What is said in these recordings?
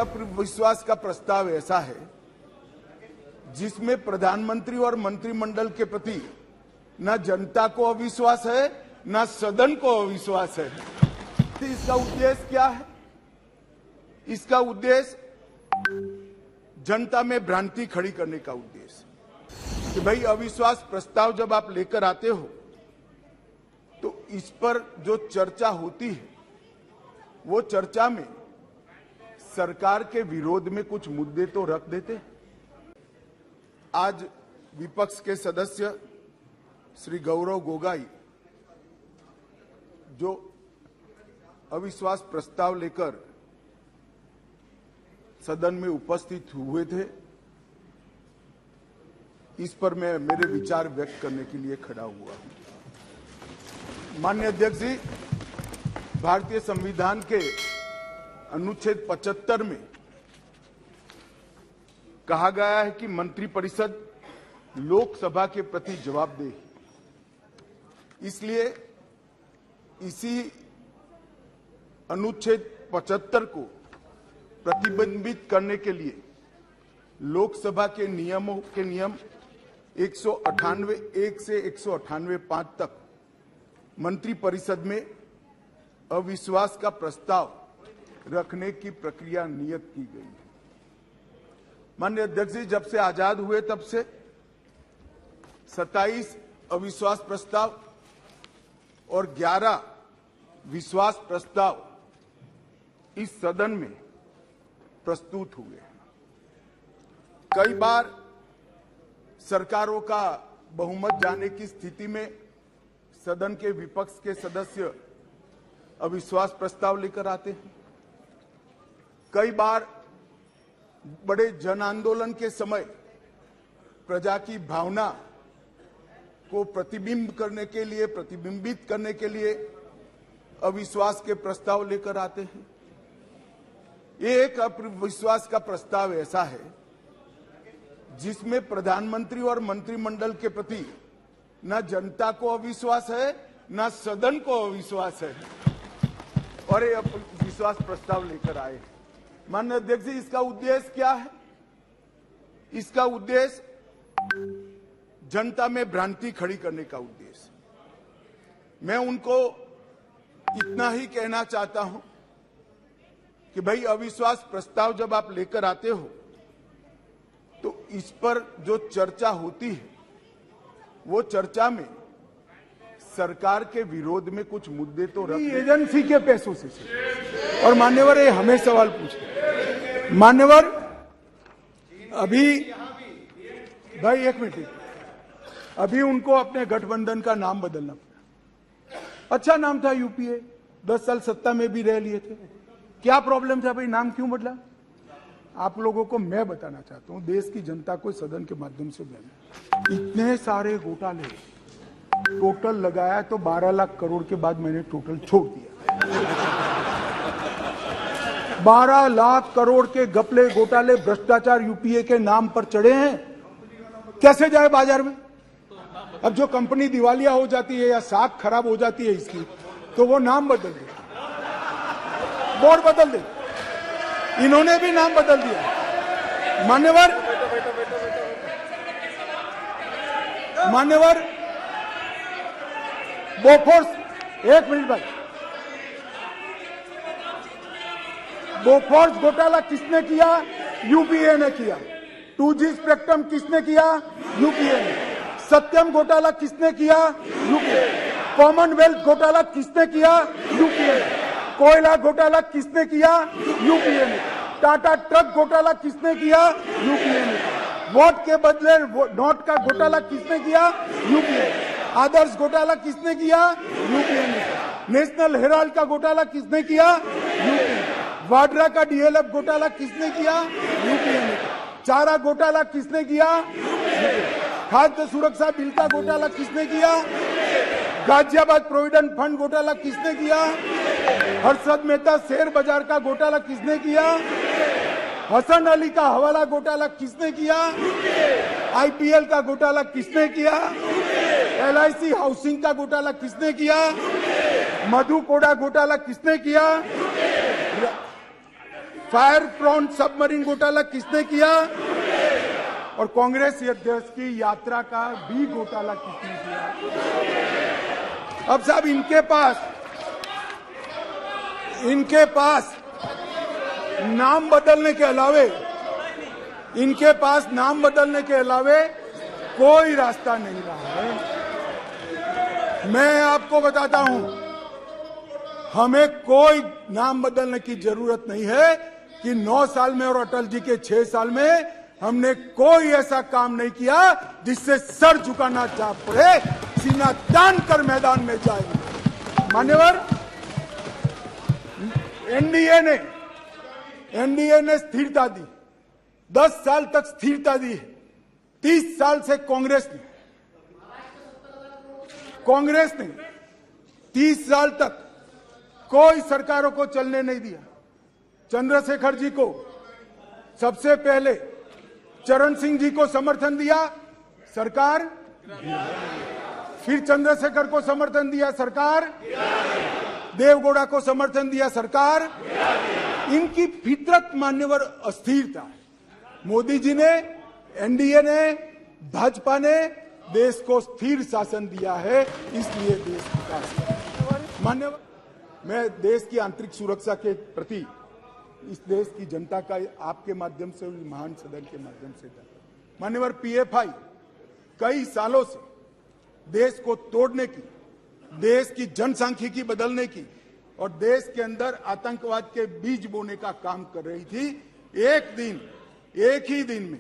अविश्वास का प्रस्ताव ऐसा है जिसमें प्रधानमंत्री और मंत्रिमंडल के प्रति न जनता को अविश्वास है न सदन को अविश्वास है। इसका उद्देश्य क्या है? इसका उद्देश्य जनता में भ्रांति खड़ी करने का उद्देश्य कि भाई अविश्वास प्रस्ताव जब आप लेकर आते हो तो इस पर जो चर्चा होती है वो चर्चा में सरकार के विरोध में कुछ मुद्दे तो रख देते। आज विपक्ष के सदस्य श्री गौरव गोगाई जो अविश्वास प्रस्ताव लेकर सदन में उपस्थित हुए थे, इस पर मैं मेरे विचार व्यक्त करने के लिए खड़ा हुआ हूं। माननीय अध्यक्ष जी, भारतीय संविधान के अनुच्छेद 75 में कहा गया है कि मंत्रिपरिषद लोकसभा के प्रति जवाबदेह है। इसलिए इसी अनुच्छेद 75 को प्रतिबंधित करने के लिए लोकसभा के नियमों के नियम 198(1) से 198(5) तक मंत्रिपरिषद में अविश्वास का प्रस्ताव रखने की प्रक्रिया नियत की गई है। माननीय अध्यक्ष जी, जब से आजाद हुए तब से 27 अविश्वास प्रस्ताव और 11 विश्वास प्रस्ताव इस सदन में प्रस्तुत हुए हैं। कई बार सरकारों का बहुमत जाने की स्थिति में सदन के विपक्ष के सदस्य अविश्वास प्रस्ताव लेकर आते हैं। कई बार बड़े जन आंदोलन के समय प्रजा की भावना को प्रतिबिंबित करने के लिए अविश्वास के प्रस्ताव लेकर आते हैं। ये एक अविश्वास का प्रस्ताव ऐसा है जिसमें प्रधानमंत्री और मंत्रिमंडल के प्रति न जनता को अविश्वास है न सदन को अविश्वास है और ये विश्वास प्रस्ताव लेकर आए। माननीय अध्यक्ष जी, इसका उद्देश्य क्या है? इसका उद्देश्य जनता में भ्रांति खड़ी करने का उद्देश्य। मैं उनको इतना ही कहना चाहता हूं कि भाई अविश्वास प्रस्ताव जब आप लेकर आते हो तो इस पर जो चर्चा होती है वो चर्चा में सरकार के विरोध में कुछ मुद्दे तो रख एजेंसी के पैसों से और मान्यवर ये हमें सवाल पूछते हैं। मान्यवर, अभी भाई एक मिनट, अभी उनको अपने गठबंधन का नाम बदलना पड़ा। अच्छा नाम था यूपीए, 10 साल सत्ता में भी रह लिए थे। क्या प्रॉब्लम था भाई, नाम क्यों बदला? आप लोगों को मैं बताना चाहता हूं, देश की जनता को सदन के माध्यम से बताना, इतने सारे घोटाले टोटल लगाया तो 12 लाख करोड़ के बाद मैंने टोटल छोड़ दिया। 12 लाख करोड़ के घपले घोटाले भ्रष्टाचार यूपीए के नाम पर चढ़े हैं। कैसे जाए बाजार में? अब जो कंपनी दिवालिया हो जाती है या साख खराब हो जाती है इसकी, तो वो नाम बदल दे, बोर्ड बदल दे। इन्होंने भी नाम बदल दिया। मान्यवर बोफोर्स, एक मिनट भाई, बोफोर्स घोटाला किसने किया? यूपीए ने किया। 2G स्पेक्ट्रम किसने किया? यूपीए ने। सत्यम घोटाला किसने किया? यूपीए। कॉमनवेल्थ घोटाला किसने किया? यूपीए ने। कोयला घोटाला किसने किया? यूपीए ने। टाटा ट्रक घोटाला किसने किया? यूपीए ने। वोट के बदले नोट का घोटाला किसने किया? यूपीए ने। आदर्श घोटाला किसने किया? यूपीए ने। नेशनल हेराल्ड का घोटाला किसने किया? यूपीए ने। वाड्रा का डीएलएफ घोटाला किसने किया? यूपीए ने। चारा घोटाला किसने किया? खाद्य सुरक्षा बिल का घोटाला किसने किया? गाजियाबाद प्रोविडेंट फंड घोटाला किसने किया? हर्षद मेहता शेयर बाजार का घोटाला किसने किया? हसन अली का हवाला घोटाला किसने किया? आईपीएल का घोटाला किसने किया? एलआईसी हाउसिंग का घोटाला किसने किया? मधु कोड़ा घोटाला किसने किया? फायर प्रॉन सबमरीन घोटाला किसने किया और कांग्रेस अध्यक्ष की यात्रा का भी घोटाला किसने किया। अब साहब इनके पास नाम बदलने के अलावे कोई रास्ता नहीं रहा है। मैं आपको बताता हूं, हमें कोई नाम बदलने की जरूरत नहीं है कि 9 साल में और अटल जी के 6 साल में हमने कोई ऐसा काम नहीं किया जिससे सर झुकाना चाह पड़े, सीना तान कर मैदान में जाएंगे। मान्यवर, एनडीए ने स्थिरता दी, 10 साल तक स्थिरता दी है। 30 साल से कांग्रेस ने 30 साल तक कोई सरकारों को चलने नहीं दिया। चंद्रशेखर जी को सबसे पहले चरण सिंह जी को समर्थन दिया सरकार, फिर चंद्रशेखर को समर्थन दिया सरकार, देवगौड़ा को समर्थन दिया सरकार। इनकी फितरत मान्यवर अस्थिरता है। मोदी जी ने, एनडीए ने, भाजपा ने देश को स्थिर शासन दिया है, इसलिए देश विकास मान्यवर। मैं देश की आंतरिक सुरक्षा के प्रति इस देश की जनता का आपके माध्यम से, महान सदन के माध्यम से मान्यवर, पीएफआई कई सालों से देश को तोड़ने की, देश की जनसांख्यिकी बदलने की और देश के अंदर आतंकवाद के बीज बोने का काम कर रही थी। एक ही दिन में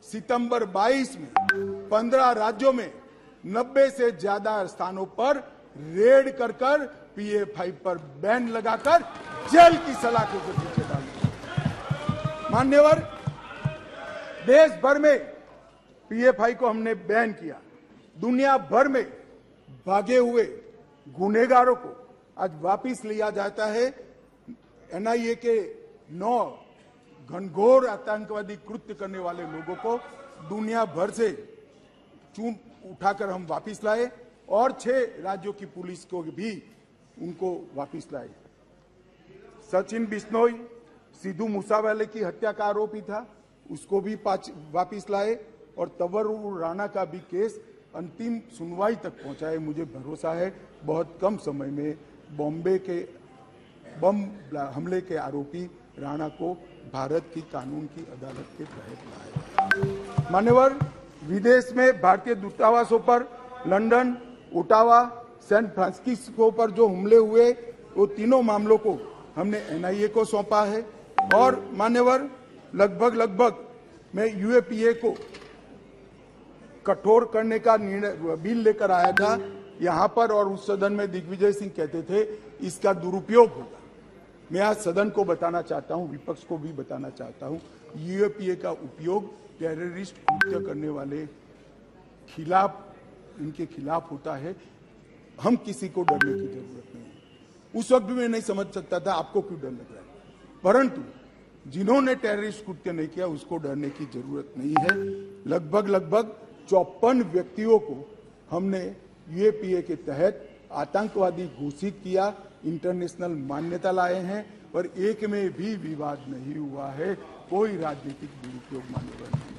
सितंबर 22 में 15 राज्यों में 90 से ज्यादा स्थानों पर रेड कर पीएफआई पर बैन लगाकर जेल की सलाखों के पीछे डाल दिया। मान्यवर, देश भर में पीएफआई को हमने बैन किया। दुनिया भर में भागे हुए गुनहगारों को आज वापिस लिया जाता है। एनआईए के 9 घनघोर आतंकवादी कृत्य करने वाले लोगों को दुनिया भर से चून उठाकर हम वापिस लाए और 6 राज्यों की पुलिस को भी उनको वापिस लाए। सचिन बिश्नोई सिद्धू मूसावाले की हत्या का आरोपी था, उसको भी वापिस लाए और तंवर राणा का भी केस अंतिम सुनवाई तक पहुंचा है। मुझे भरोसा है बहुत कम समय में बॉम्बे के बम हमले के आरोपी राणा को भारत की कानून की अदालत के तहत लाया। मान्यवर, विदेश में भारतीय दूतावासों पर लंदन, ओटावा, सैन फ्रांसिस्को पर जो हमले हुए, वो तीनों मामलों को हमने एनआईए को सौंपा है। और मान्यवर, लगभग मैं यूएपीए को कठोर करने का निर्णय बिल लेकर आया था यहां पर, और उस सदन में दिग्विजय सिंह कहते थे इसका दुरुपयोग होगा। मैं आज सदन को बताना चाहता हूं, विपक्ष को भी बताना चाहता हूं, यूएपीए का उपयोग टेररिस्ट कृत्य करने वाले इनके खिलाफ होता है। हम किसी को डरने की जरूरत नहीं है। उस वक्त भी मैं नहीं समझ सकता था आपको क्यों डर लग रहा है, परंतु जिन्होंने टेररिस्ट कृत्य नहीं किया उसको डरने की जरूरत नहीं है। लगभग 54 व्यक्तियों को हमने यूएपीए के तहत आतंकवादी घोषित किया, इंटरनेशनल मान्यता लाए हैं और एक में भी विवाद नहीं हुआ है। कोई राजनीतिक दुरुपयोग मान्यवर नहीं।